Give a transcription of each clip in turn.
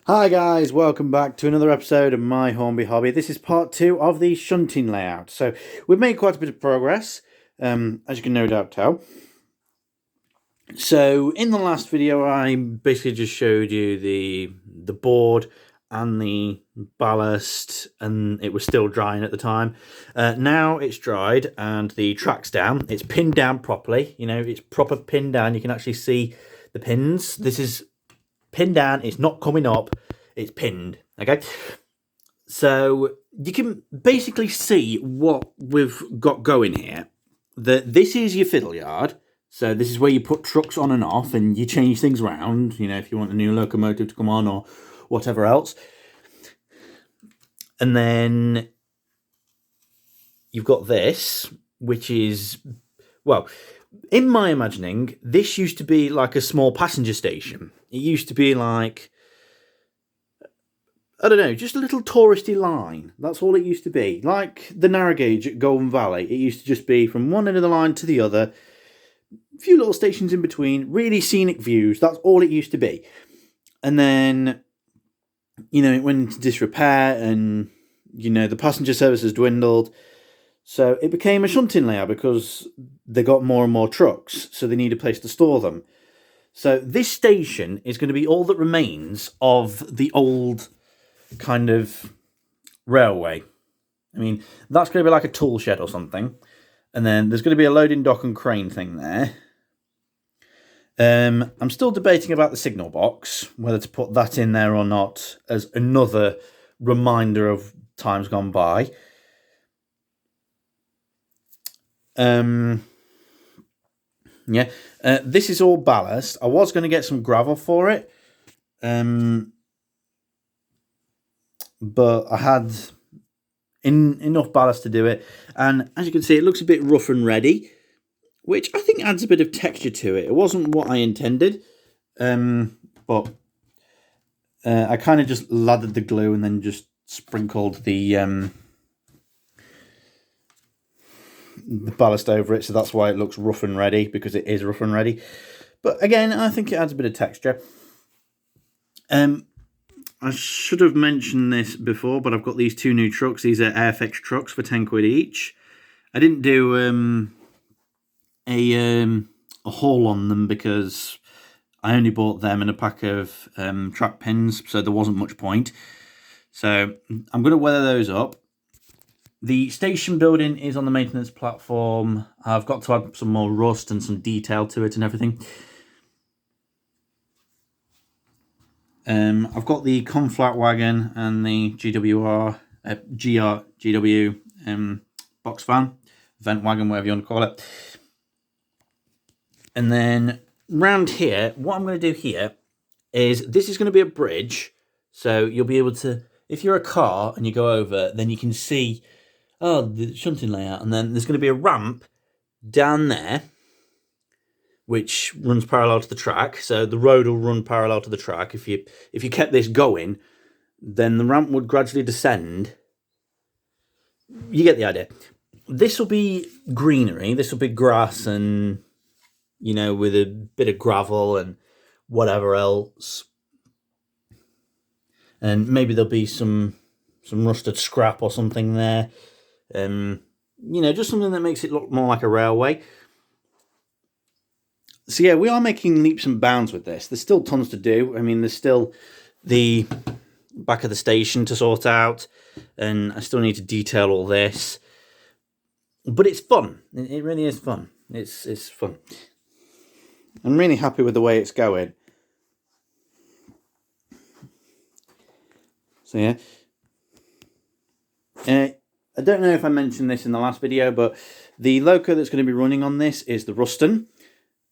Hi guys, welcome back to another episode of my Hornby hobby. This is part 2 of the shunting layout. So we've made quite a bit of progress, as you can no doubt tell. So in the last video I basically just showed you the board and the ballast, and it was still drying at the time. Now it's dried and the track's down. It's pinned down properly, it's proper pinned down. You can actually see the pins. This is pinned down, it's not coming up, it's pinned, okay? So you can basically see what we've got going here. This is your fiddle yard. So this is where you put trucks on and off and you change things around, if you want a new locomotive to come on or whatever else. And then you've got this, which is, well, in my imagining, this used to be like a small passenger station. It used to be like, I don't know, just a little touristy line. That's all it used to be. Like the narrow gauge at Golden Valley. It used to just be from one end of the line to the other. A few little stations in between. Really scenic views. That's all it used to be. And then, it went into disrepair and, the passenger services dwindled. So it became a shunting layout because they got more and more trucks, so they need a place to store them. So this station is going to be all that remains of the old kind of railway. I mean, that's going to be like a tool shed or something. And then there's going to be a loading dock and crane thing there. I'm still debating about the signal box, whether to put that in there or not, as another reminder of times gone by. This is all ballast. I was going to get some gravel for it, but I had enough ballast to do it, and as you can see, it looks a bit rough and ready, which I think adds a bit of texture to it. It wasn't what I intended, but I kind of just lathered the glue and then just sprinkled the ballast over it, so that's why it looks rough and ready, because it is rough and ready. But again, I think it adds a bit of texture. I should have mentioned this before, but I've got these two new trucks. These are Airfix trucks for 10 quid each. I didn't do a haul on them because I only bought them in a pack of track pins, so there wasn't much point. So I'm going to weather those up. The station building is on the maintenance platform. I've got to add some more rust and some detail to it and everything. I've got the conflat wagon and the GW box van, vent wagon, whatever you want to call it. And then round here, what I'm going to do here is, this is going to be a bridge. So you'll be able to, if you're a car and you go over, then you can see, the shunting layout. And then there's going to be a ramp down there, which runs parallel to the track. So the road will run parallel to the track. If you kept this going, then the ramp would gradually descend. You get the idea. This will be greenery. This will be grass and, with a bit of gravel and whatever else. And maybe there'll be some rusted scrap or something there. Just something that makes it look more like a railway. So yeah, we are making leaps and bounds with this. There's still tons to do. I mean, there's still the back of the station to sort out, and I still need to detail all this. But it's fun. It really is fun. It's fun. I'm really happy with the way it's going. So yeah. I don't know if I mentioned this in the last video, but the loco that's going to be running on this is the Ruston.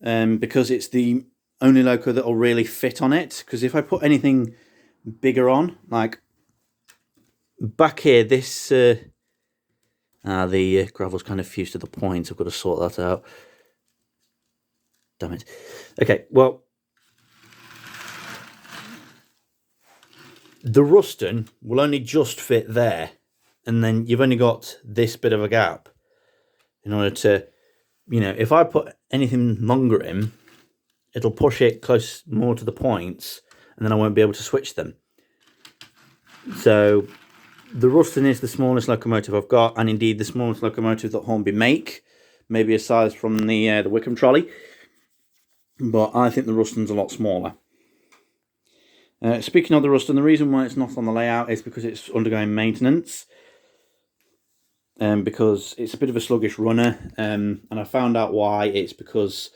Because it's the only loco that will really fit on it. Because if I put anything bigger on, like back here, this the gravel's kind of fused to the point. I've got to sort that out. Damn it. Okay, well, the Ruston will only just fit there, and then you've only got this bit of a gap in order to, if I put anything longer in, it'll push it close more to the points, and then I won't be able to switch them. So the Ruston is the smallest locomotive I've got, and indeed the smallest locomotive that Hornby make. Maybe a size from the Wickham trolley, but I think the Ruston's a lot smaller. Speaking of the Ruston, the reason why it's not on the layout is because it's undergoing maintenance. Because it's a bit of a sluggish runner, and I found out why. It's because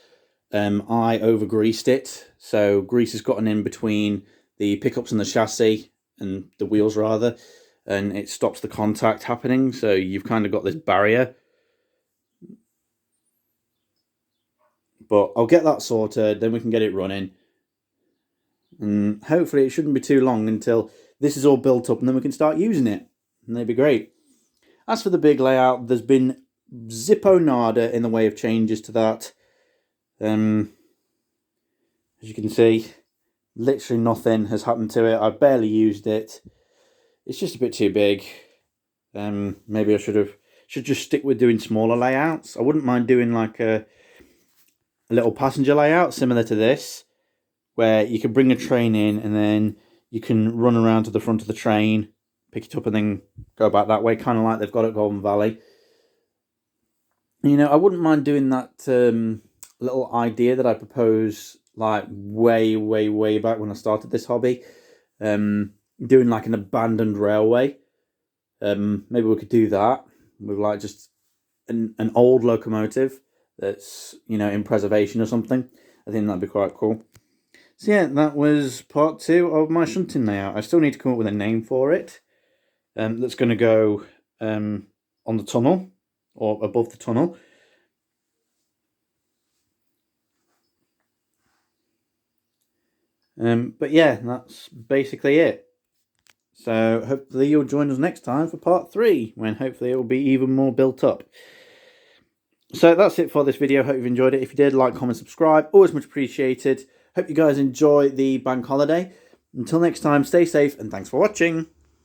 I over-greased it, so grease has gotten in between the pickups and the chassis, and the wheels rather, and it stops the contact happening, so you've kind of got this barrier. But I'll get that sorted, then we can get it running, and hopefully it shouldn't be too long until this is all built up, and then we can start using it, and that'd be great. As for the big layout, there's been zippo nada in the way of changes to that. As you can see, literally nothing has happened to it. I've barely used it. It's just a bit too big. Maybe I should just stick with doing smaller layouts. I wouldn't mind doing like a little passenger layout similar to this, where you can bring a train in and then you can run around to the front of the train, pick it up and then go back that way, kind of like they've got at Golden Valley. You know, I wouldn't mind doing that little idea that I proposed like way back when I started this hobby. Doing like an abandoned railway. Maybe we could do that with like just an old locomotive that's, you know, in preservation or something. I think that'd be quite cool. So yeah, that was part 2 of my shunting layout. I still need to come up with a name for it. That's going to go on the tunnel, or above the tunnel. But yeah, that's basically it. So hopefully you'll join us next time for part 3, when hopefully it will be even more built up. So that's it for this video. Hope you've enjoyed it. If you did, like, comment, subscribe. Always much appreciated. Hope you guys enjoy the bank holiday. Until next time, stay safe and thanks for watching.